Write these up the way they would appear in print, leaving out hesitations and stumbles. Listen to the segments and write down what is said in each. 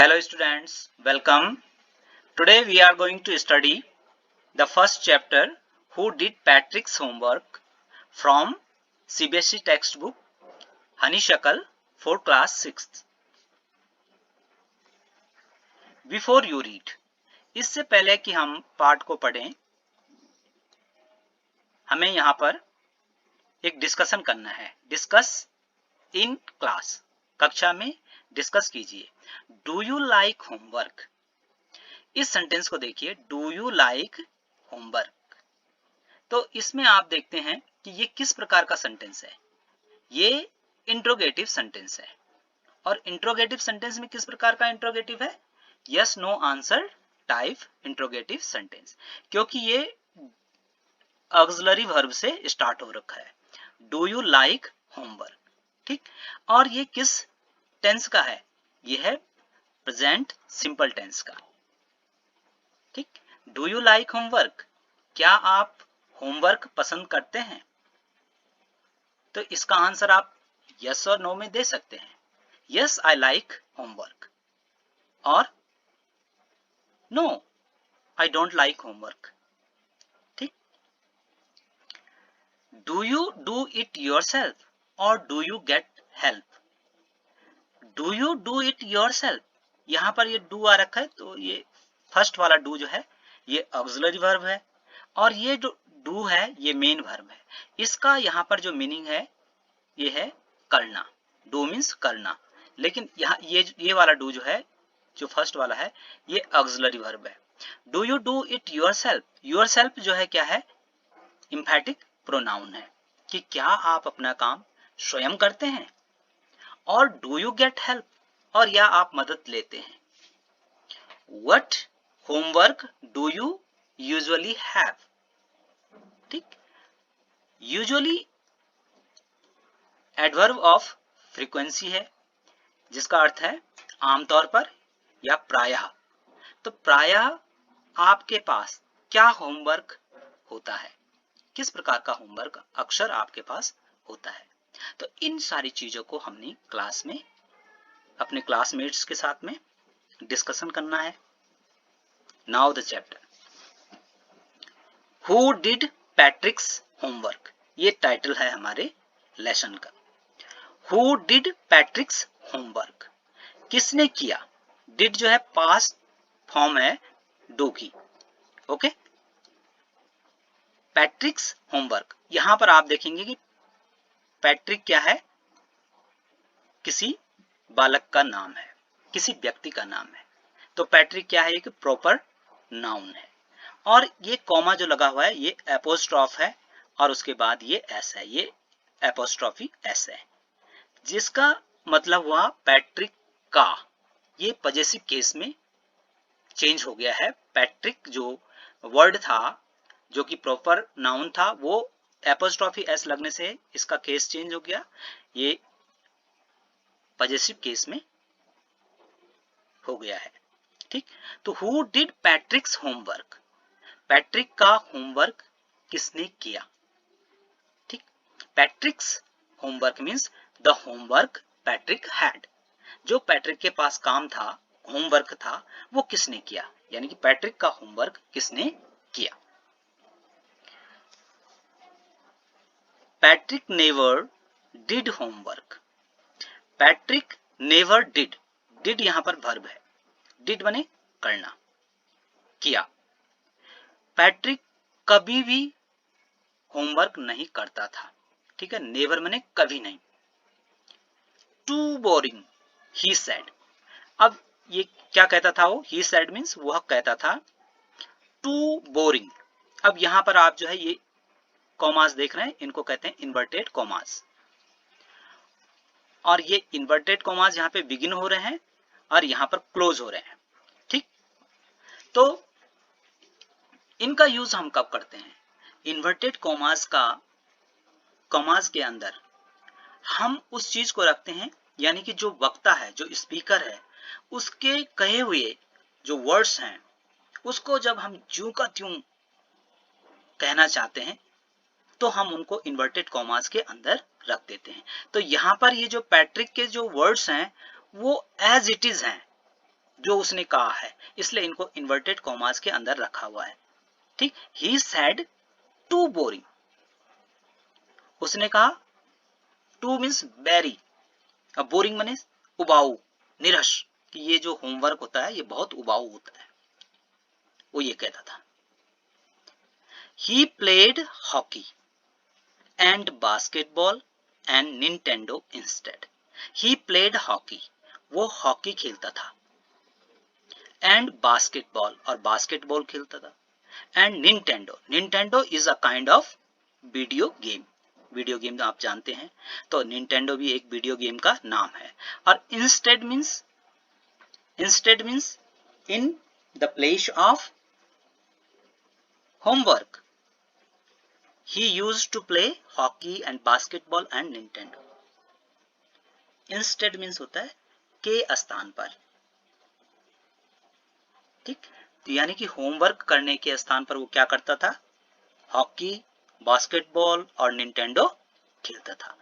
Hello students, welcome. Today we are going to study the first chapter, Who Did Patrick's Homework, from CBSE textbook Honeysuckle for class 6th. Before you read, इससे पहले कि हम पाठ को पढ़ें, हमें यहाँ पर एक डिस्कशन करना है. डिस्कस इन क्लास, कक्षा में डिस्कस कीजिए. Do you like homework? इस सेंटेंस को देखिए, डू यू लाइक होमवर्क. तो इसमें आप देखते हैं कि ये किस प्रकार का सेंटेंस है. ये इंट्रोगेटिव सेंटेंस है. और इंट्रोगेटिव सेंटेंस में किस प्रकार का इंट्रोगेटिव है? Yes no answer type interrogative sentence, क्योंकि ये ऑक्सिलरी वर्ब से स्टार्ट हो रखा है. डू यू लाइक होमवर्क, ठीक. और ये किस टेंस का है? ये है प्रेजेंट सिंपल टेंस का, ठीक. Do you like homework? क्या आप होमवर्क पसंद करते हैं? तो इसका आंसर आप यस और नो में दे सकते हैं. यस आई लाइक होमवर्क, और no I don't like homework, ठीक. Do you do it yourself और do you get help? Do you do it yourself, यहां पर ये डू आ रखा है, तो ये फर्स्ट वाला डू जो है ये ऑक्सिलरी वर्ब है, और ये जो डू है ये मेन वर्ब है. इसका यहाँ पर जो मीनिंग है ये है करना. डू मीन्स करना, लेकिन यहाँ ये वाला डू जो है, जो फर्स्ट वाला है, ये ऑक्सिलरी वर्ब है. Do you do it yourself, yourself जो है क्या है? एम्फैटिक प्रोनाउन है कि क्या आप अपना काम स्वयं करते हैं. और डू यू गेट हेल्प, और या आप मदद लेते हैं. What homework do you usually have, ठीक. यूजुअली एडवर्ब ऑफ फ्रीक्वेंसी है, जिसका अर्थ है आमतौर पर या प्रायः. तो प्रायः आपके पास क्या होमवर्क होता है? किस प्रकार का होमवर्क अक्सर आपके पास होता है? तो इन सारी चीजों को हमने क्लास में अपने क्लासमेट्स के साथ में डिस्कशन करना है. Now the chapter, who did पैट्रिक्स homework, ये टाइटल है हमारे लेसन का. हु डिड पैट्रिक्स होमवर्क, किसने किया? डिड जो है पास्ट फॉर्म है डू की, ओके. पैट्रिक्स होमवर्क, यहां पर आप देखेंगे कि पैट्रिक क्या है? किसी बालक का नाम है, किसी व्यक्ति का नाम है. तो पैट्रिक क्या है? एक प्रॉपर नाउन है. और ये कॉमा जो लगा हुआ है ये एपोस्ट्रॉफ है, और उसके बाद ये एस है, ये एपोस्ट्रॉफी एस है, जिसका मतलब हुआ पैट्रिक का. ये पजेसिव केस में चेंज हो गया है. पैट्रिक जो वर्ड था, जो कि प्रॉपर नाउन था, वो एपोस्ट्रॉफी एस लगने से इसका केस चेंज हो गया. ये पजेसिव केस में हो गया है, ठीक. तो हु डिड पैट्रिक्स होमवर्क, पैट्रिक का होमवर्क किसने किया, ठीक. पैट्रिक्स homework means the homework Patrick had, जो पैट्रिक के पास काम था, होमवर्क था, वो किसने किया, यानी कि पैट्रिक का होमवर्क किसने किया. Patrick never did homework. Patrick never did, did यहां पर वर्ब है, डिड बने करना, किया. पैट्रिक कभी भी होमवर्क नहीं करता था, ठीक है. नेवर बने कभी नहीं. टू बोरिंग ही सेड, अब ये क्या कहता था वो? ही सेड मीन्स वह कहता था. टू बोरिंग, अब यहां पर आप जो है ये कॉमास देख रहे हैं, इनको कहते हैं इन्वर्टेड कॉमास. और ये इन्वर्टेड कॉमास यहाँ पे बिगिन हो रहे हैं और यहाँ पर क्लोज हो रहे हैं, ठीक. तो इनका यूज हम कब करते हैं? इन्वर्टेड कॉमास का, कॉमास के अंदर हम उस चीज को रखते हैं, यानी कि जो वक्ता है, जो स्पीकर है, उसके कहे हुए जो वर्ड्स हैं, उसको जब हम ज्यों का त्यों कहना चाहते हैं, तो हम उनको इन्वर्टेड कॉमास के अंदर रख देते हैं. तो यहां पर ये जो पैट्रिक के जो वर्ड्स हैं वो एज इट इज हैं, जो उसने कहा है, इसलिए इनको इन्वर्टेड कॉमास के अंदर रखा हुआ है। ठीक, ही सेड टू बोरिंग, उसने कहा टू मीन्स वेरी, अब बोरिंग मने उबाऊ, निरस, कि ये जो होमवर्क होता है ये बहुत उबाऊ होता है, वो ये कहता था। He played hockey and basketball and Nintendo instead. He played hockey, वो हॉकी खेलता था, एंड बास्केटबॉल, और बास्केटबॉल खेलता था, and Nintendo, Nintendo is a kind of video game, video game आप जानते हैं, तो निंटेंडो भी एक वीडियो गेम का नाम है। और instead means, instead means in the place of homework, he used to play hockey and basketball and Nintendo. Instead means होता है के स्थान पर, ठीक, तो यानी कि होमवर्क करने के स्थान पर वो क्या करता था, हॉकी, बास्केटबॉल और निंटेंडो खेलता था।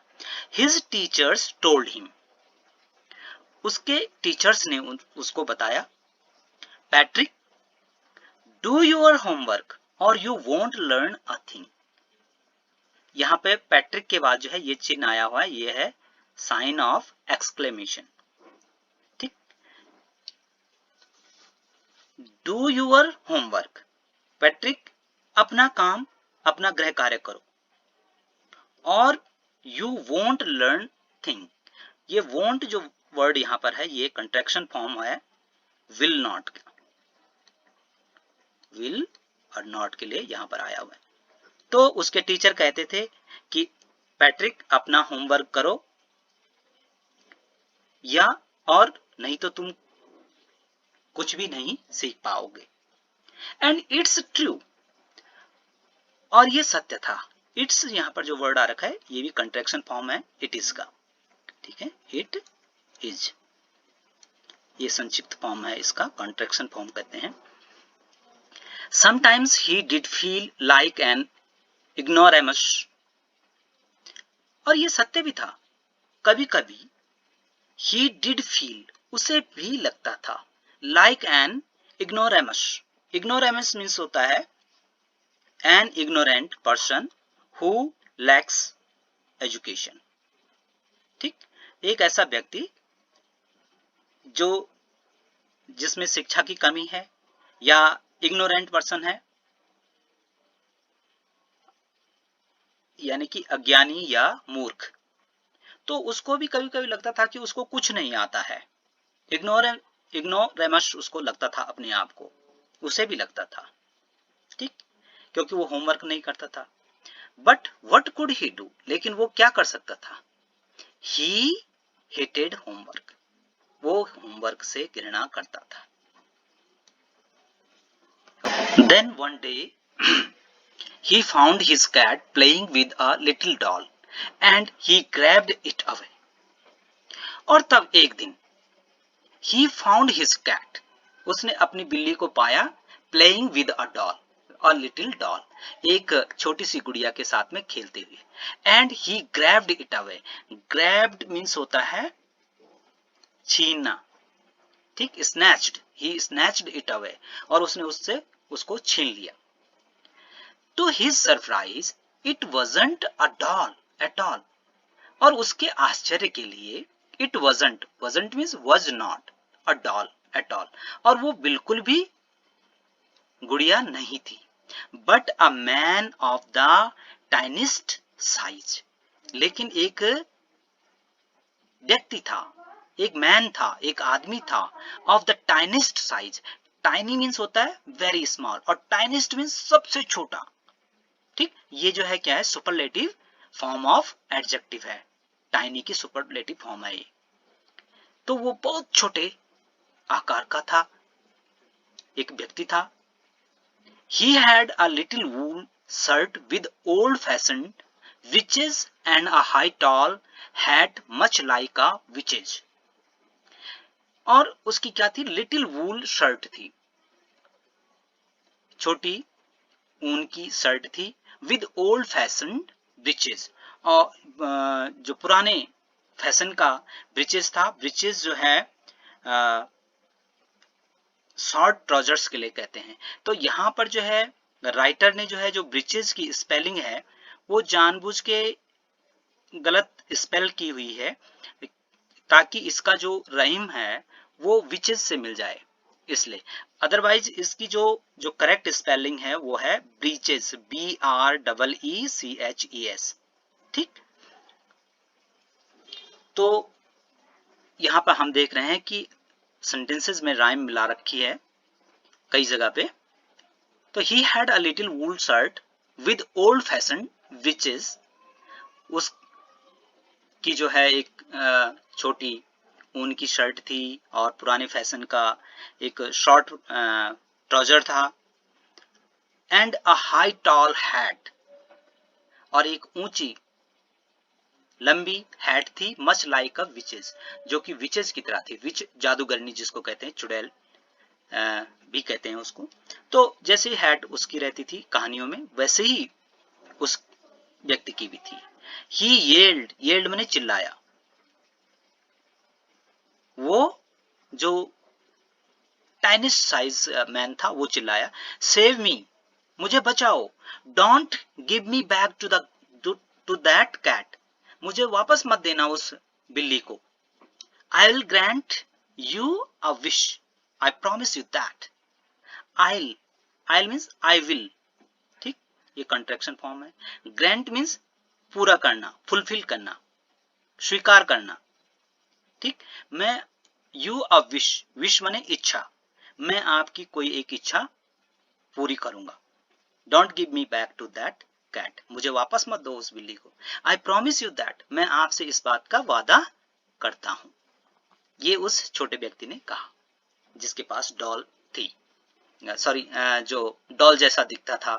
His teachers told him, उसके टीचर्स ने उसको बताया, पैट्रिक डू योर होमवर्क और you won't learn a thing. यहाँ पे पैट्रिक के बाद जो है ये चिन्ह आया हुआ है, ये है साइन ऑफ एक्सक्लेमेशन, ठीक। डू यूर होमवर्क, पैट्रिक अपना काम, अपना गृह कार्य करो, और यू वोंट लर्न थिंग, ये वोंट जो वर्ड यहां पर है ये कंट्रैक्शन फॉर्म है विल नॉट, विल और नॉट के लिए यहां पर आया हुआ है। तो उसके टीचर कहते थे कि पैट्रिक अपना होमवर्क करो, या और नहीं तो तुम कुछ भी नहीं सीख पाओगे। एंड इट्स ट्रू, और ये सत्य था। इट्स यहां पर जो वर्ड आ रखा है ये भी कंट्रैक्शन फॉर्म है इट इज का, ठीक है, इट इज, ये संक्षिप्त फॉर्म है इसका, कंट्रैक्शन फॉर्म कहते हैं। Sometimes he did feel like an ignoramus, और ये सत्य भी था, कभी कभी ही डिड फील, उसे भी लगता था, like an ignoramus, ignoramus means होता है an ignorant person who lakhs education, ठीक, एक ऐसा व्यक्ति जो जिसमें शिक्षा की कमी है, या इग्नोरेंट पर्सन है यानी कि अज्ञानी या मूर्ख, तो उसको भी कभी कभी लगता था कि उसको कुछ नहीं आता है, इग्नोरेमस उसको लगता था अपने आप को, उसे भी लगता था, ठीक, क्योंकि वो होमवर्क नहीं करता था। But what could he do, लेकिन वो क्या कर सकता था, ही हेटेड होमवर्क, वो होमवर्क से घृणा करता था। Then one day he found his cat playing with a little doll and he grabbed it away, और तब एक दिन he found his cat, उसने अपनी बिल्ली को पाया playing with a doll, a little doll, एक छोटी सी गुड़िया के साथ में खेलते हुए, and he grabbed it away, grabbed means होता है छीनना, ठीक, snatched, he snatched it away, और उसने उससे उसको छीन लिया। To his surprise, it wasn't a doll at all, और उसके आश्चर्य के लिए it wasn't, wasn't means was not a doll at all, और वो बिल्कुल भी गुड़िया नहीं थी, but a man of the tiniest size, लेकिन एक व्यक्ति था, एक मैन था, एक आदमी था, of the tiniest size, tiny means होता है very small, और tiniest means सबसे छोटा, ठीक, ये जो है क्या है, सुपरलेटिव फॉर्म ऑफ एडजेक्टिव है, टाइनी की सुपरलेटिव फॉर्म है ये। तो वो बहुत छोटे आकार का था, एक व्यक्ति था। He had a little wool shirt with old fashioned witches and a high tall hat much like a witch's, और उसकी क्या थी, लिटिल वूल शर्ट थी, छोटी ऊन की शर्ट थी, विद ओल्ड फैशन ब्रिचेस, और जो पुराने फैशन का ब्रिचेस था, ब्रिचेस जो है शॉर्ट ट्राउजर्स के लिए कहते हैं। तो यहाँ पर जो है राइटर ने जो है जो ब्रीचेस की स्पेलिंग है वो जानबूझ के गलत स्पेल की हुई है ताकि इसका जो रहीम है वो विचेस से मिल जाए, इसलिए। अदरवाइज इसकी जो जो करेक्ट स्पेलिंग है वो है ब्रीचेस, BREECHES। ठीक, तो यहाँ पर हम देख रहे हैं कि सेंटेंसेस में राइम मिला रखी है कई जगह पे। तो he had a little wool shirt with old fashion witches, उसकी जो है एक छोटी ऊन की शर्ट थी और पुराने फैशन का एक शॉर्ट ट्राउजर था। And a high tall hat, और एक ऊंची लंबी हैट थी, मच लाइक अ विचेस, जो कि विचेस की तरह थी। विच जादूगरनी जिसको कहते हैं, चुड़ैल भी कहते हैं उसको। तो जैसे हैट उसकी रहती थी कहानियों में, वैसे ही उस व्यक्ति की भी थी। ही येल्ड, येल्ड मैंने चिल्लाया, वो जो टाइनिश साइज मैन था वो चिल्लाया, सेव मी, मुझे बचाओ, don't give me back to that cat, मुझे वापस मत देना उस बिल्ली को। I will grant you a wish, I promise you that. I means I will, ठीक, ये कंट्रैक्शन फॉर्म है। ग्रांट मीन्स पूरा करना, फुलफिल करना, स्वीकार करना। ठीक, मैं यू अ विश, विश माने इच्छा, मैं आपकी कोई एक इच्छा पूरी करूंगा। Don't give me back to that cat, मुझे वापस मत दो उस बिल्ली को। आई प्रॉमिस यू दैट, मैं आपसे इस बात का वादा करता हूं। ये उस छोटे व्यक्ति ने कहा जिसके पास डॉल थी, सॉरी जो डॉल जैसा दिखता था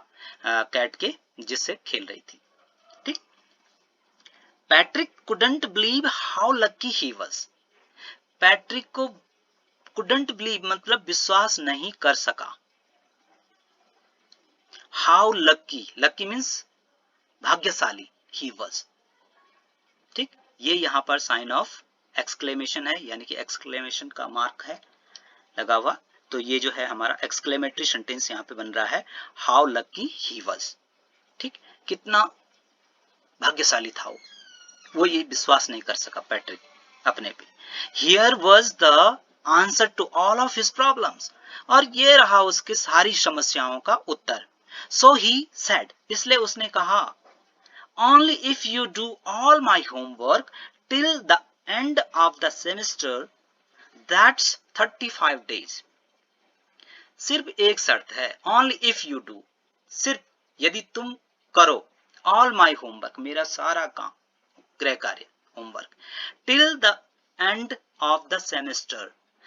कैट के, जिससे खेल रही थी। ठीक, Patrick couldn't believe how lucky he was, Patrick को कुडंट बिलीव मतलब विश्वास नहीं कर सका। हाउ लकी, लकी मीन्स भाग्यशाली, ही वाज। ठीक, ये यहां पर साइन ऑफ एक्सक्लेमेशन है, यानी कि एक्सक्लेमेशन का मार्क है लगा हुआ। तो ये जो है हमारा एक्सक्लेमेटरी सेंटेंस यहाँ पे बन रहा है, हाउ लकी ही वाज। ठीक, कितना भाग्यशाली था वो ये विश्वास नहीं कर सका पैट्रिक अपने पे। Here was the answer to all of his problems, और ये रहा उसके सारी समस्याओं का उत्तर। सो ही सेड, इसलिए उसने कहा, only if you do all my homework till the end of the semester, that's 35 days। सिर्फ एक शर्त है, only if you do, सिर्फ यदि तुम करो, all my homework, मेरा सारा काम, गृह कार्य, homework, till the end of the semester,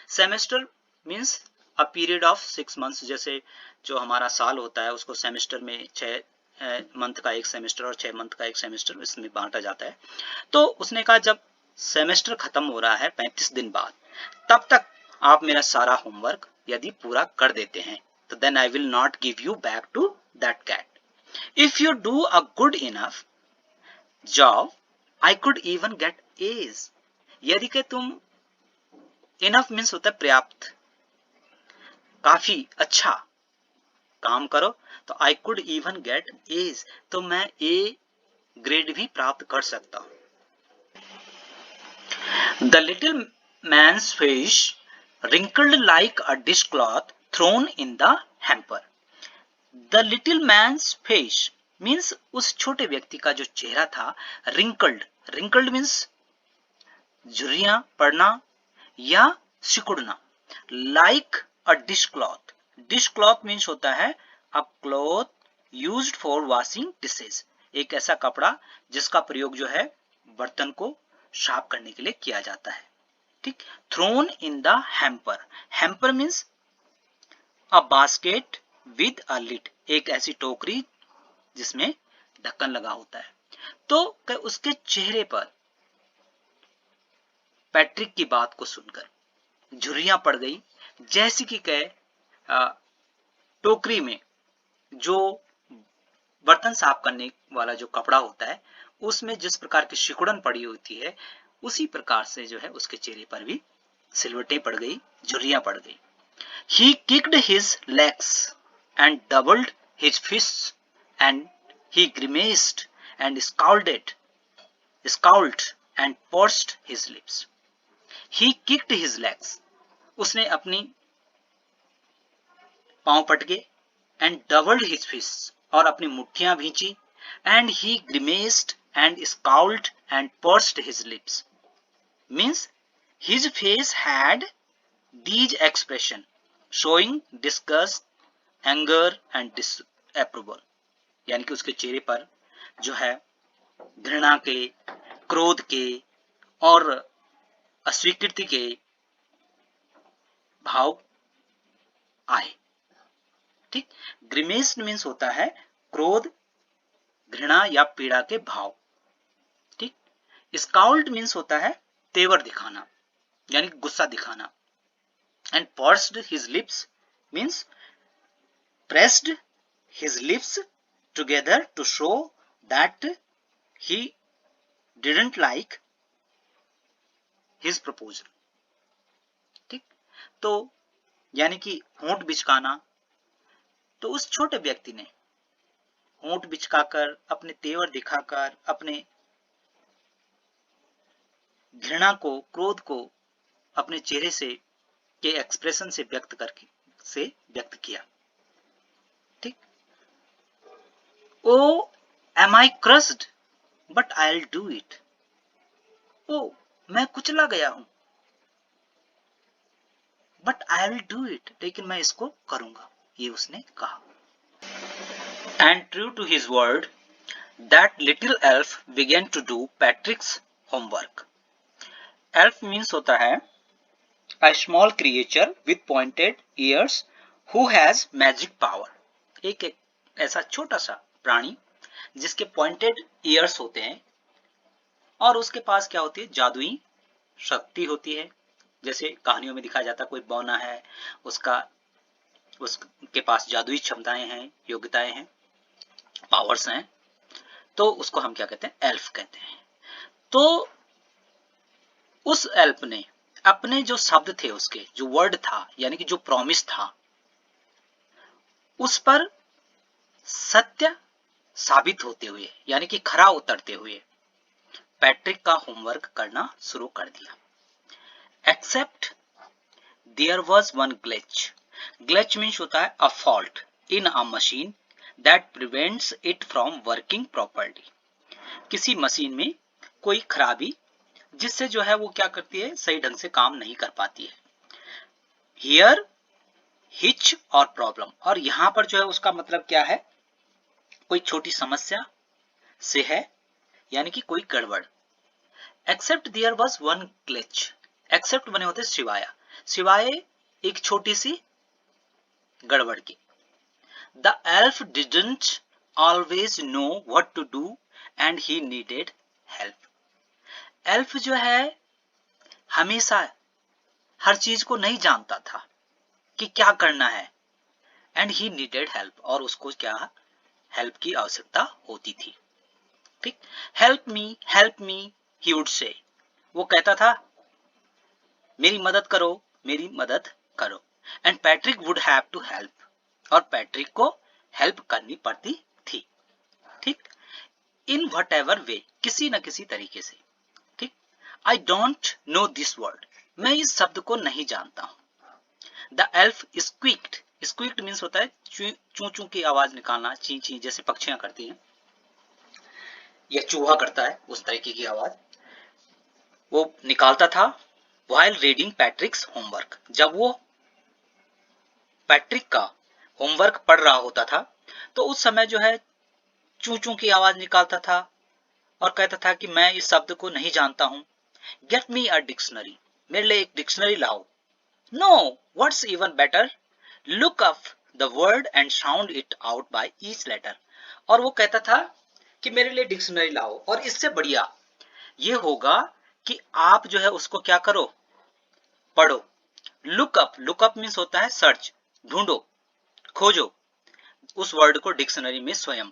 semester means a period of 6 months, जैसे जो हमारा साल होता है उसको सेमेस्टर में 6 मंथ का एक सेमेस्टर और 6 मंथ का एक सेमेस्टर इसमें बांटा जाता है। तो उसने कहा जब सेमेस्टर खत्म हो रहा है 35 दिन बाद, तब तक आप मेरा सारा होमवर्क यदि पूरा कर देते हैं तो then I will not give you back to that cat. If you do a good enough job I could even get A's, यदि कि तुम, इनफ मीन्स होता है पर्याप्त, काफी अच्छा काम करो, तो I could even get A's, तो मैं ए ग्रेड भी प्राप्त कर सकता हूं। The little man's face wrinkled like a dishcloth thrown in the hamper। The little man's face means उस छोटे व्यक्ति का जो चेहरा था, wrinkled, wrinkled means झुर्रियां पड़ना या सिकुड़ना, like a dishcloth, dishcloth means होता है a cloth used for washing dishes, एक ऐसा कपड़ा जिसका प्रयोग जो है बर्तन को साफ करने के लिए किया जाता है। ठीक, thrown in the hamper, hamper means a basket with a lid, एक ऐसी टोकरी जिसमें ढक्कन लगा होता है। तो उसके चेहरे पर पैट्रिक की बात को सुनकर झुर्रियां पड़ गई, जैसी कि टोकरी में जो बर्तन साफ करने वाला जो कपड़ा होता है उसमें जिस प्रकार की सिकुड़न पड़ी होती है, उसी प्रकार से जो है उसके चेहरे पर भी सिलवटें पड़ गई, झुर्रियां पड़ गई। He kicked his legs and doubled his fists, and he grimaced and scowled and pursed his lips. He kicked his legs. उसने अपनी पांव पटके and doubled his fists और अपनी मुट्ठियां भींची and he grimaced and scowled and pursed his lips. Means his face had these expression showing disgust, anger and disapproval. यानी कि उसके चेहरे पर जो है घृणा के, क्रोध के और अस्वीकृति के भाव आए. ठीक, ग्रिमेस्ड मीन्स होता है क्रोध, घृणा या पीड़ा के भाव. ठीक, स्काउल्ड मीन्स होता है तेवर दिखाना यानी गुस्सा दिखाना. And pursued his lips means pressed his lips together to show that he didn't like his proposal. ठीक, तो यानी कि होंठ बिचकाना. तो उस छोटे व्यक्ति ने होंठ बिचकाकर, अपने तेवर दिखाकर, अपने घृणा को, क्रोध को अपने चेहरे से के एक्सप्रेशन से व्यक्त किया. ठीक, Oh, am I crushed? But I'll do it. Oh, मैं कुचला गया हूं. But I'll do it. लेकिन मैं इसको करूंगा, ये उसने कहा. And true to his word, that little elf began to do Patrick's homework. Elf means होता है a small creature with pointed ears who has magic power. एक ऐसा छोटा सा प्राणी जिसके पॉइंटेड ईयर्स होते हैं और उसके पास क्या होती है, जादुई शक्ति होती है. जैसे कहानियों में दिखाया जाता है, कोई बौना है, उसके पास जादुई क्षमताएं हैं, योग्यताएं हैं, पावर्स हैं, तो उसको हम क्या कहते हैं, एल्फ कहते हैं. तो उस एल्फ ने अपने जो शब्द थे, उसके जो वर्ड था यानी कि जो प्रॉमिस था, उस पर सत्य साबित होते हुए यानी कि खरा उतरते हुए पैट्रिक का होमवर्क करना शुरू कर दिया. Except there was one glitch. Glitch means होता है a fault in a machine that prevents it from working properly. किसी मशीन में कोई खराबी जिससे जो है वो क्या करती है, सही ढंग से काम नहीं कर पाती है. हियर हिच और प्रॉब्लम, और यहां पर जो है उसका मतलब क्या है, कोई छोटी समस्या से है यानी कि कोई गड़बड़. Except there was one glitch. Except बने होते सिवाय एक छोटी सी गड़बड़ की. The elf didn't always know what to do and he needed help. Elf जो है हमेशा हर चीज को नहीं जानता था कि क्या करना है. एंड ही नीडेड हेल्प, और उसको क्या हेल्प की आवश्यकता होती थी. ठीक, help me he would say. वो कहता था मेरी मदद करो, मेरी मदद करो. And Patrick would have to help, और पैट्रिक को हेल्प करनी पड़ती थी. ठीक, इन वट एवर वे, किसी न किसी तरीके से. ठीक, I don't know this word, मैं इस शब्द को नहीं जानता हूं. The elf squeaked. Squeaked means होता है चू चू की आवाज निकालना, ची ची जैसे पक्षियां करती हैं या चूहा करता है, उस तरीके की आवाज वो निकालता था. व्हाइल रीडिंग पैट्रिक्स होमवर्क, जब वो पैट्रिक का होमवर्क पढ़ रहा होता था तो उस समय जो है चू चू की आवाज निकालता था और कहता था कि मैं इस शब्द को नहीं जानता हूं. गेट मी अ डिक्शनरी, मेरे लिए एक डिक्शनरी लाओ. No, what's even better, look up the word and sound it out by each letter. और वो कहता था कि मेरे लिए डिक्शनरी लाओ, और इससे बढ़िया ये होगा कि आप जो है उसको क्या करो, पढ़ो. लुक अप मीन्स होता है सर्च, ढूंढो, खोजो उस वर्ड को डिक्शनरी में स्वयं.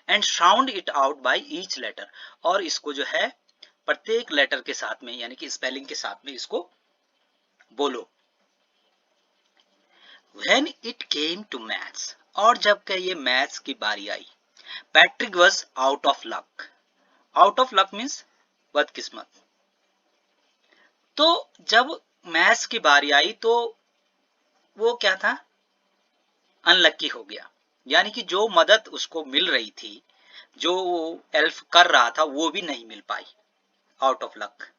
And sound it out by each letter, और इसको जो है प्रत्येक लेटर के साथ में यानी कि स्पेलिंग के साथ में इसको बोलो. When it came to maths, और जब के ये मैथ्स की बारी आई, Patrick was out of luck. Out of luck means बदकिस्मत. तो जब मैथ्स की बारी आई तो वो क्या था, अनलक्की हो गया. यानी कि जो मदद उसको मिल रही थी, जो वो एल्फ कर रहा था, वो भी नहीं मिल पाई. Out of luck.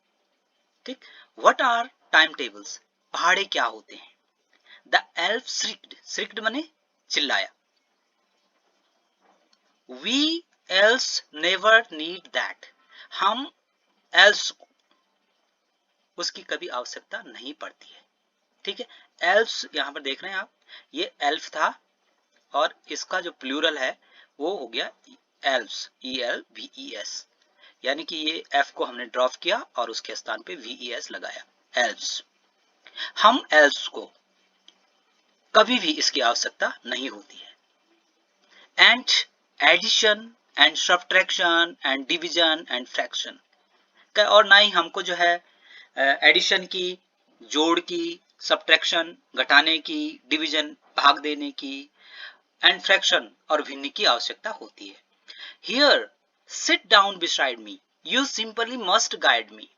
ठीक. What are time tables? पहाड़े क्या होते हैं? The elf श्रिक्ड. श्रिक्ड माने चिल्लाया. We elves never need that. हम एल्स, उसकी कभी आवश्यकता नहीं पड़ती है. ठीक है. एल्फ्स यहां पर देख रहे हैं आप, ये एल्फ था और इसका जो प्लूरल है वो हो गया एल्व्स. ELVES. यानी कि ये एफ को हमने ड्रॉप किया और उसके स्थान पे VES लगाया. एल्व्स. हम एल्व्स को कभी भी इसकी आवश्यकता नहीं होती है. And addition and subtraction and division and fraction, और ना ही हमको जो है एडिशन की, जोड़ की, सब्ट्रैक्शन घटाने की, डिवीजन भाग देने की, एंड फ्रैक्शन और भिन्न की आवश्यकता होती है. Here sit down beside me, you simply must guide me.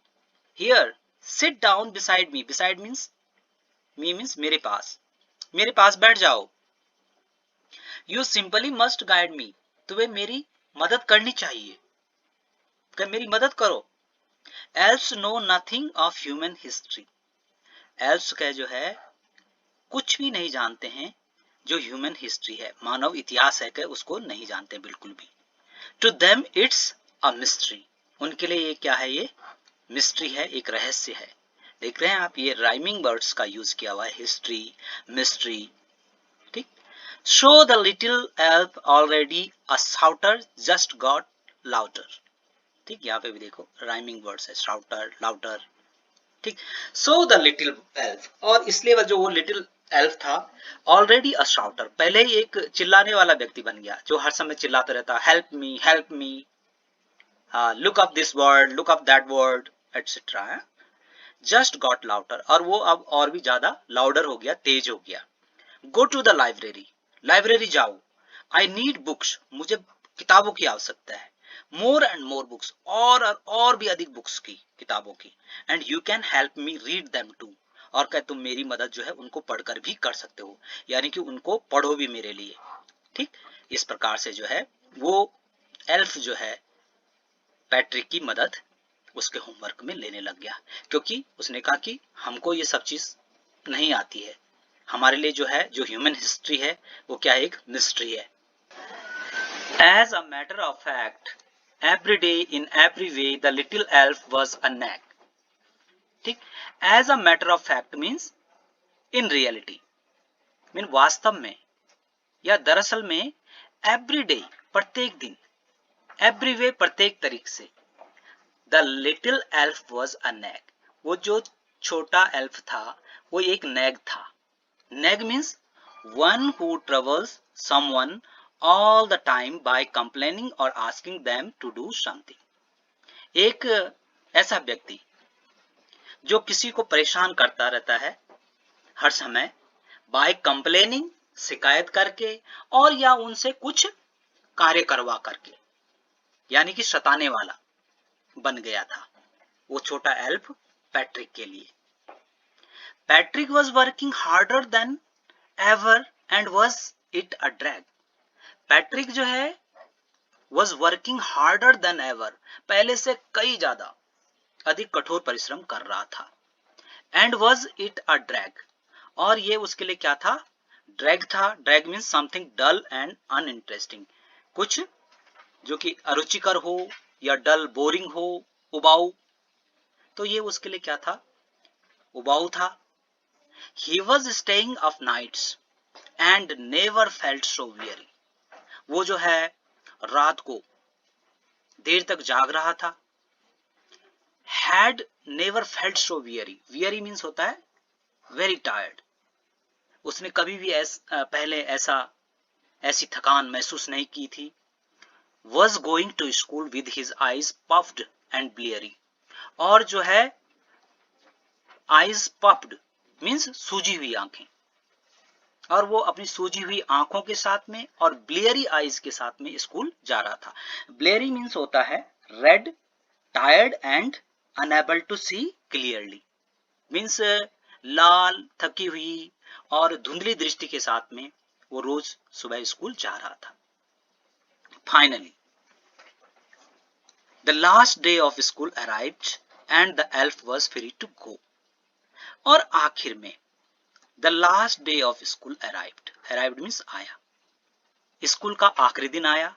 Here sit down beside me. Beside means, me means मेरे पास, मेरे पास बैठ जाओ. You simply must guide me, तुम्हें मेरी मदद करनी चाहिए, मेरी मदद करो. Elves know nothing of human history. Elves का जो है कुछ भी नहीं जानते हैं, जो ह्यूमन हिस्ट्री है, मानव इतिहास है, कि उसको नहीं जानते बिल्कुल भी. To them it's a mystery. उनके लिए ये क्या है? ये मिस्ट्री है, एक रहस्य है. देख रहे हैं आप, ये राइमिंग वर्ड्स का यूज किया हुआ है, हिस्ट्री, मिस्ट्री. ठीक. So the little elf already a shouter just got louder. ठीक. यहाँ पे भी देखो राइमिंग वर्ड्स है, शाउटर, लाउटर. ठीक. सो द लिटिल एल्फ, और इसलिए जो वो लिटिल एल्फ था, ऑलरेडी अ शाउटर, पहले ही एक चिल्लाने वाला व्यक्ति बन गया, जो हर समय चिल्लाता रहता, help me, help me, look up this word, look up that word, etcetera. Just got louder, और वो अब और भी ज्यादा लाउडर हो गया, तेज हो गया. Go to the library. Library जाओ. आई नीड बुक्स, मुझे किताबों की आवश्यकता है. मोर एंड मोर बुक्स, और भी अधिक बुक्स की, किताबों की. And you can help me read them too, और क्या तुम मेरी मदद जो है उनको पढ़कर भी कर सकते हो, यानी कि उनको पढ़ो भी मेरे लिए. ठीक. इस प्रकार से जो है वो एल्फ जो है पैट्रिक की मदद उसके होमवर्क में लेने लग गया, क्योंकि उसने कहा कि हमको ये सब चीज नहीं आती है, हमारे लिए जो है, जो ह्यूमन हिस्ट्री है, वो क्या है? एक मिस्ट्री है. As a matter of fact, every day in every way the little elf was a nag. ठीक. As a matter of fact means in reality, mean वास्तव में या दरअसल में, एवरी डे प्रत्येक दिन, एवरी वे प्रत्येक तरीके से, the little elf was a nag, वो जो छोटा एल्फ था वो एक नैग था. Nag means one who troubles someone all the time by complaining or asking them to do something. एक ऐसा व्यक्ति जो किसी को परेशान करता रहता है हर समय, by complaining, शिकायत करके, और या उनसे कुछ कार्य करवा करके, यानी कि सताने वाला बन गया था वो छोटा एल्फ पैट्रिक के लिए. Patrick was working harder than ever and was it a drag. Patrick जो है was working harder than ever, पहले से कई ज्यादा अधिक कठोर परिश्रम कर रहा था. And was it a drag, और ये उसके लिए क्या था? ड्रैग था. Drag means something dull and uninteresting, कुछ जो कि अरुचिकर हो या डल, बोरिंग हो, उबाऊ. तो ये उसके लिए क्या था? उबाऊ था. He was staying up nights and never felt so weary. वो जो है रात को देर तक जाग रहा था. Had never felt so weary. Weary means होता है very tired. उसने कभी भी पहले ऐसी थकान महसूस नहीं की थी. Was going to school with his eyes puffed and bleary. और जो है eyes puffed means सूजी हुई आंखें, और वो अपनी सूजी हुई आंखों के साथ में और ब्लेयरी आईज के साथ में स्कूल जा रहा था। ब्लेयरी मीन्स होता है red, tired and unable to see clearly, means लाल, थकी हुई और धुंधली दृष्टि के साथ में वो रोज सुबह स्कूल जा रहा था। Finally the last day of school arrived and the elf was free to go. और आखिर में the last day of school arrived, arrived means आया, स्कूल का आखिरी दिन आया,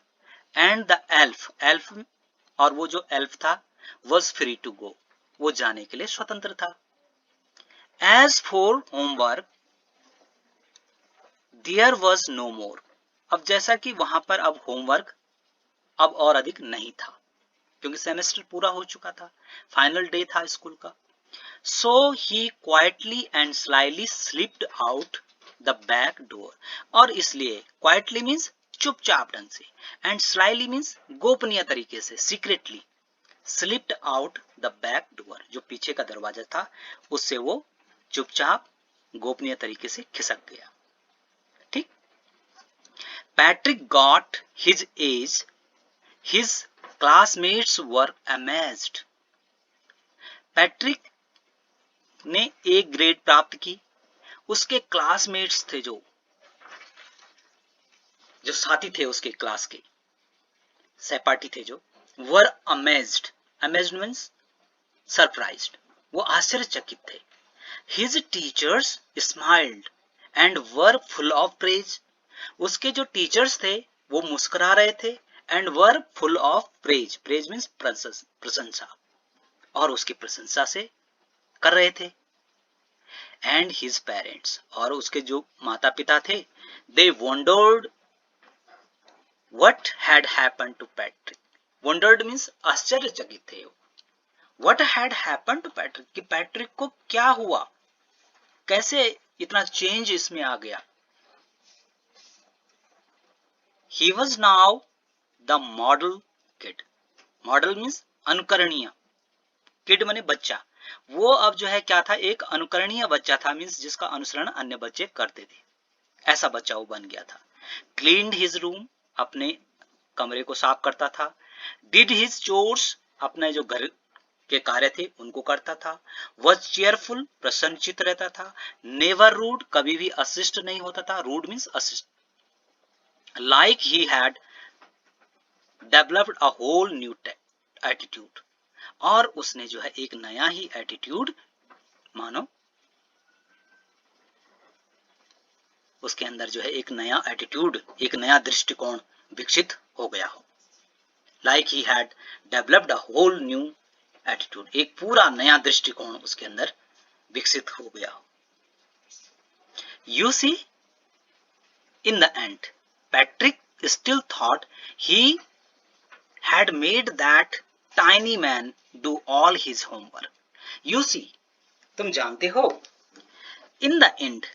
एंड द एल्फ, एल्फ और वो जो एल्फ था वाज फ्री टू गो, वो जाने के लिए स्वतंत्र था। As for homework there was no more. अब जैसा कि वहां पर अब होमवर्क अब और अधिक नहीं था, क्योंकि सेमेस्टर पूरा हो चुका था, फाइनल डे था स्कूल का। So he quietly and slyly slipped out the back door. और इसलिए क्वाइटली मीन्स चुपचाप ढंग से, एंड स्लाइली मीन्स गोपनीय तरीके से, secretly, slipped out the back door, जो पीछे का दरवाजा था उससे वो चुपचाप गोपनीय तरीके से खिसक गया। ठीक। Patrick got his A's, his classmates were amazed. Patrick ने एक ग्रेड प्राप्त की, उसके क्लासमेट्स थे जो साथी थे उसके क्लास के, सहपाठी थे जो, वर अमेज्ड, अमेज्ड मीन्स सरप्राइज्ड, वो आश्चर्यचकित थे। His teachers smiled and were full of praise. उसके जो टीचर्स थे वो मुस्कुरा रहे थे, and were full of praise, praise means प्रशंसा, और उसकी प्रशंसा से कर रहे थे। एंड हिज पेरेंट्स, और उसके जो माता पिता थे, they wondered what had happened to Patrick. Wondered means आश्चर्यचकित थे। What had happened to Patrick, कि पैट्रिक को क्या हुआ, कैसे इतना चेंज इसमें आ गया। He was now the model kid. Model means अनुकरणीय, किड माने बच्चा। वो अब जो है क्या था, एक अनुकरणीय बच्चा था, मीन्स जिसका अनुसरण अन्य बच्चे करते थे, ऐसा बच्चा वो बन गया था। क्लीन्ड हिज रूम, अपने कमरे को साफ करता था। डिड हिज चोर्स, अपने जो घर के कार्य थे उनको करता था। वॉज चेयरफुल, प्रसन्नचित रहता था। नेवर रूड, कभी भी अशिष्ट नहीं होता था, रूड मीन्स अशिष्ट। Like he had developed a whole new attitude, और उसने जो है एक नया ही एटीट्यूड, मानो उसके अंदर जो है एक नया एटीट्यूड, एक नया दृष्टिकोण विकसित हो गया हो। Like he had developed a whole new attitude, एक पूरा नया दृष्टिकोण उसके अंदर विकसित हो गया हो। You see, in the end Patrick still thought he had made that tiny man do all his homework. You see, तुम जानते हो, in the end,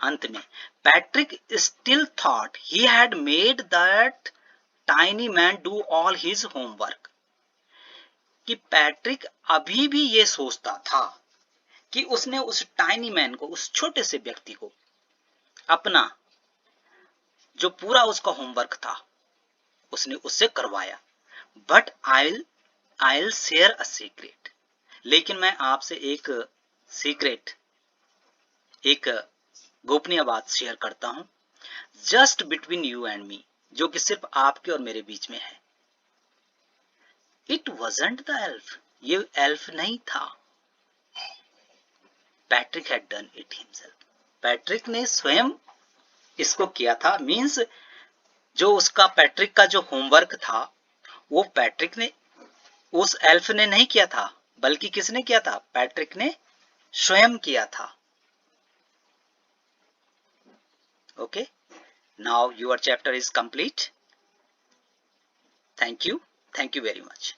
अंत में, Patrick still thought he had made that tiny man do all his homework. कि Patrick अभी भी ये सोचता था कि उसने उस टाइनी मैन को, उस छोटे से व्यक्ति को, अपना जो पूरा उसका होमवर्क था उसने उससे करवाया। But I share a secret, लेकिन मैं आपसे एक सीक्रेट, एक गोपनीय बात शेयर करता हूं, just between you and me, जो कि सिर्फ आपके और मेरे बीच में है। इट वॉजंट द एल्फ, ये एल्फ नहीं था। Patrick had done it himself, Patrick ने स्वयं इसको किया था। मीन्स जो उसका, पैट्रिक का जो होमवर्क था वो पैट्रिक ने, उस एल्फ ने नहीं किया था, बल्कि किसने किया था, पैट्रिक ने स्वयं किया था। Okay, now your chapter is complete. Thank you very much.